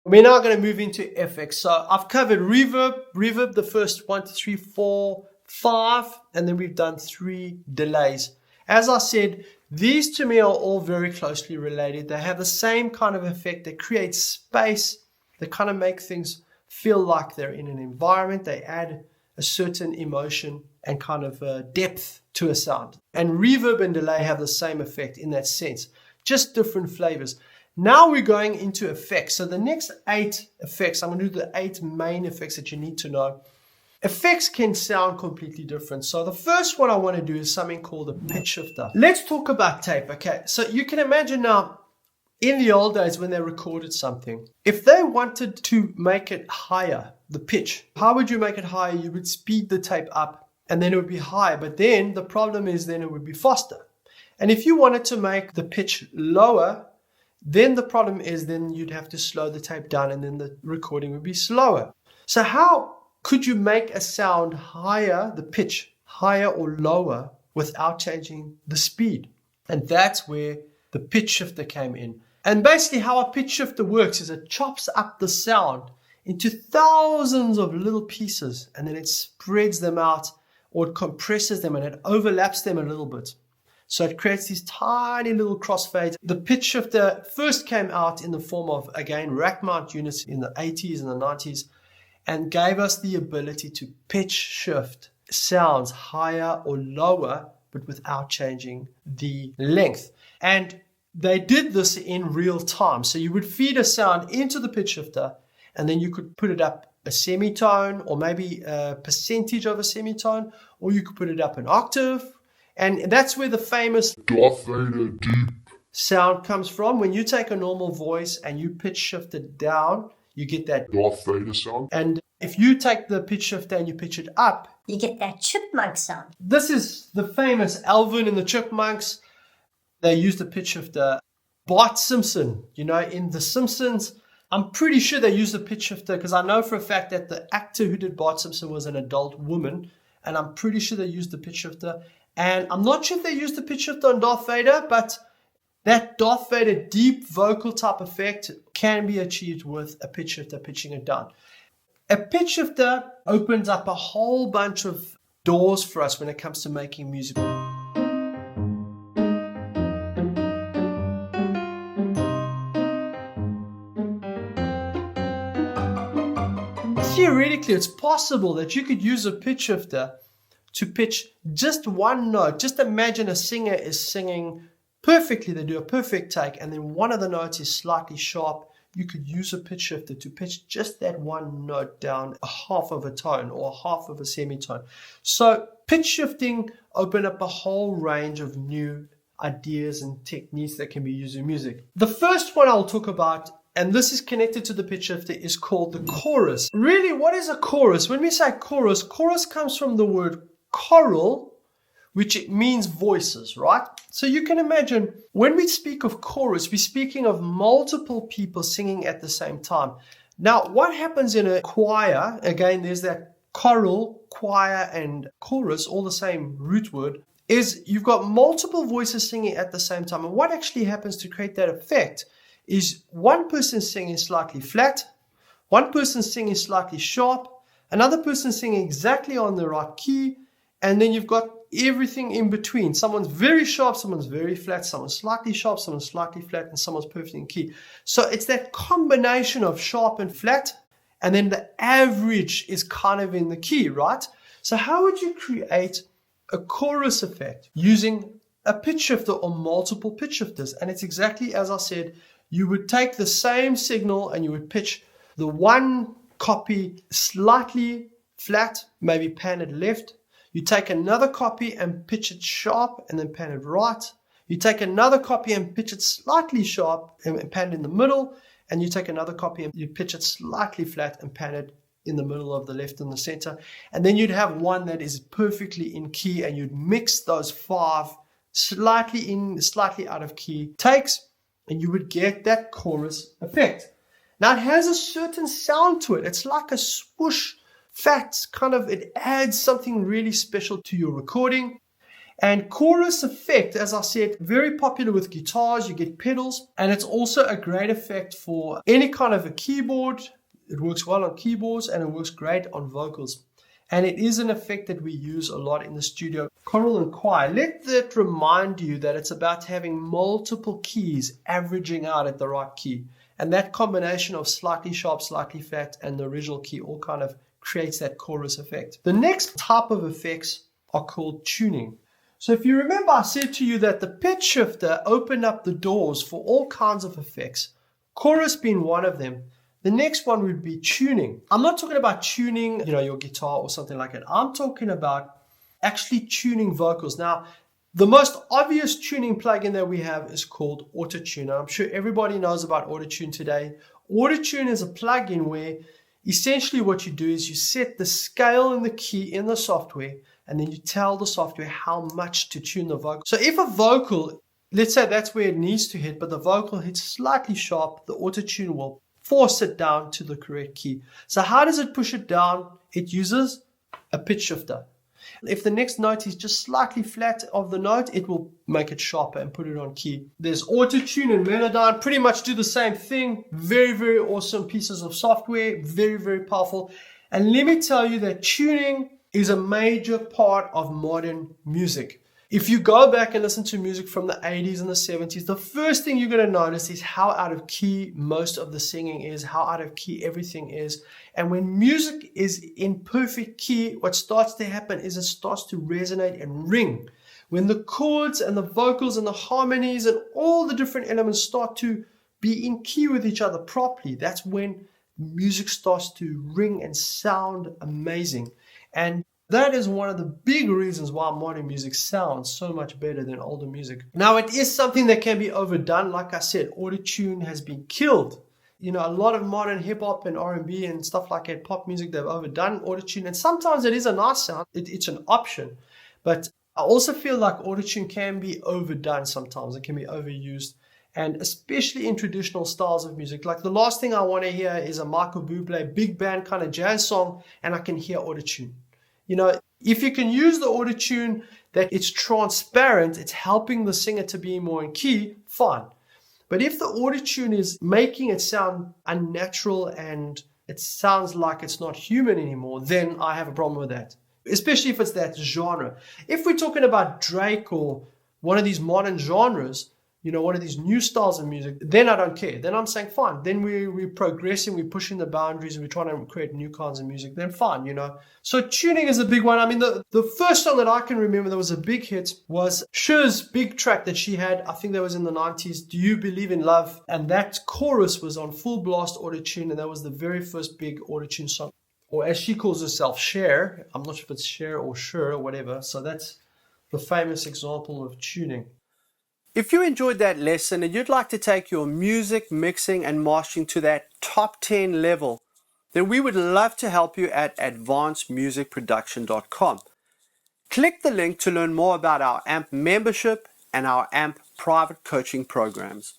We're now going to move into FX. So I've covered reverb, the first 1, 2, 3, 4, 5, and then we've done 3 delays. As I said, these to me are all very closely related. They have the same kind of effect. They create space. They kind of make things feel like they're in an environment. They add a certain emotion and kind of depth to a sound. And reverb and delay have the same effect in that sense, just different flavors. Now we're going into effects. So the next 8 effects, I'm going to do the 8 main effects that you need to know. Effects can sound completely different. So the first one I want to do is something called a pitch shifter. Let's talk about tape, okay? So you can imagine now, in the old days when they recorded something, if they wanted to make it higher, the pitch, how would you make it higher? You would speed the tape up and then it would be higher. But then the problem is then it would be faster. And if you wanted to make the pitch lower, then the problem is then you'd have to slow the tape down and then the recording would be slower. So how could you make a sound higher, the pitch higher or lower without changing the speed? And that's where the pitch shifter came in. And basically how a pitch shifter works is it chops up the sound into thousands of little pieces and then it spreads them out or it compresses them and it overlaps them a little bit. So it creates these tiny little crossfades. The pitch shifter first came out in the form of, again, rack mount units in the 80s and the 90s and gave us the ability to pitch shift sounds higher or lower, but without changing the length. And they did this in real time. So you would feed a sound into the pitch shifter and then you could put it up a semitone or maybe a percentage of a semitone, or you could put it up an octave. And that's where the famous Darth Vader deep sound comes from. When you take a normal voice and you pitch shift it down, you get that Darth Vader sound. And if you take the pitch shifter and you pitch it up, you get that chipmunk sound. This is the famous Alvin and the Chipmunks. They used the pitch shifter. Bart Simpson, in The Simpsons, I'm pretty sure they used the pitch shifter because I know for a fact that the actor who did Bart Simpson was an adult woman, and I'm pretty sure they used the pitch shifter. And I'm not sure if they used the pitch shifter on Darth Vader, but that Darth Vader deep vocal type effect can be achieved with a pitch shifter pitching it down. A pitch shifter opens up a whole bunch of doors for us when it comes to making music. Theoretically, it's possible that you could use a pitch shifter to pitch just one note. Just imagine a singer is singing perfectly. They do a perfect take and then one of the notes is slightly sharp. You could use a pitch shifter to pitch just that one note down a half of a tone or a half of a semitone. So pitch shifting opened up a whole range of new ideas and techniques that can be used in music. The first one I'll talk about, and this is connected to the pitch shifter, is called the chorus. Really, what is a chorus? When we say chorus comes from the word choral, which it means voices, right? So you can imagine when we speak of chorus, we're speaking of multiple people singing at the same time. Now, what happens in a choir, again, there's that choral, choir, and chorus, all the same root word, is you've got multiple voices singing at the same time. And what actually happens to create that effect is one person singing slightly flat, one person singing slightly sharp, another person singing exactly on the right key, and then you've got everything in between. Someone's very sharp, someone's very flat, someone's slightly sharp, someone's slightly flat, and someone's perfectly in key. So it's that combination of sharp and flat, and then the average is kind of in the key, right? So how would you create a chorus effect using a pitch shifter or multiple pitch shifters? And it's exactly as I said. You would take the same signal and you would pitch the one copy slightly flat, maybe pan it left. You take another copy and pitch it sharp and then pan it right. You take another copy and pitch it slightly sharp and pan it in the middle. And you take another copy and you pitch it slightly flat and pan it in the middle of the left and the center. And then you'd have one that is perfectly in key and you'd mix those 5 slightly in, slightly out of key takes and you would get that chorus effect. Now it has a certain sound to it. It's like a swoosh. Fact, kind of, it adds something really special to your recording. And chorus effect, as I said, very popular with guitars. You get pedals, and it's also a great effect for any kind of a keyboard. It works well on keyboards, and it works great on vocals. And it is an effect that we use a lot in the studio. Choral and choir, let that remind you that it's about having multiple keys averaging out at the right key. And that combination of slightly sharp, slightly flat, and the original key all kind of creates that chorus effect. The next type of effects are called tuning. So if you remember, I said to you that the pitch shifter opened up the doors for all kinds of effects, chorus being one of them. The next one would be tuning. I'm not talking about tuning, your guitar or something like that. I'm talking about actually tuning vocals. Now, the most obvious tuning plugin that we have is called Autotune. I'm sure everybody knows about Autotune today. Autotune is a plugin where essentially what you do is you set the scale and the key in the software, and then you tell the software how much to tune the vocal. So if a vocal, let's say that's where it needs to hit, but the vocal hits slightly sharp, the Autotune will force it down to the correct key. So how does it push it down? It uses a pitch shifter. If the next note is just slightly flat of the note, it will make it sharper and put it on key. There's Autotune and Melodyne, pretty much do the same thing. Very, very awesome pieces of software, very, very powerful. And let me tell you that tuning is a major part of modern music. If you go back and listen to music from the 80s and the 70s, the first thing you're going to notice is how out of key most of the singing is, how out of key everything is. And when music is in perfect key, what starts to happen is it starts to resonate and ring. When the chords and the vocals and the harmonies and all the different elements start to be in key with each other properly, that's when music starts to ring and sound amazing. And that is one of the big reasons why modern music sounds so much better than older music. Now, it is something that can be overdone. Like I said, Autotune has been killed. A lot of modern hip-hop and R&B and stuff like that, pop music, they've overdone Autotune. And sometimes it is a nice sound. It's an option. But I also feel like Autotune can be overdone sometimes. It can be overused. And especially in traditional styles of music. Like the last thing I want to hear is a Michael Bublé big band kind of jazz song, and I can hear Autotune. If you can use the Autotune that it's transparent, it's helping the singer to be more in key, fine. But if the Autotune is making it sound unnatural and it sounds like it's not human anymore, then I have a problem with that. Especially if it's that genre. If we're talking about Drake or one of these modern genres, one of these new styles of music, then I don't care. Then I'm saying, fine. Then we're progressing, we're pushing the boundaries, and we're trying to create new kinds of music. Then fine, So tuning is a big one. I mean, the first song that I can remember that was a big hit was Cher's big track that she had, I think that was in the 90s, Do You Believe in Love? And that chorus was on full blast Autotune, and that was the very first big Autotune song. Or as she calls herself, Cher. I'm not sure if it's Cher or Cher or whatever. So that's the famous example of tuning. If you enjoyed that lesson and you'd like to take your music mixing and mastering to that top 10 level, then we would love to help you at advancedmusicproduction.com. Click the link to learn more about our AMP membership and our AMP private coaching programs.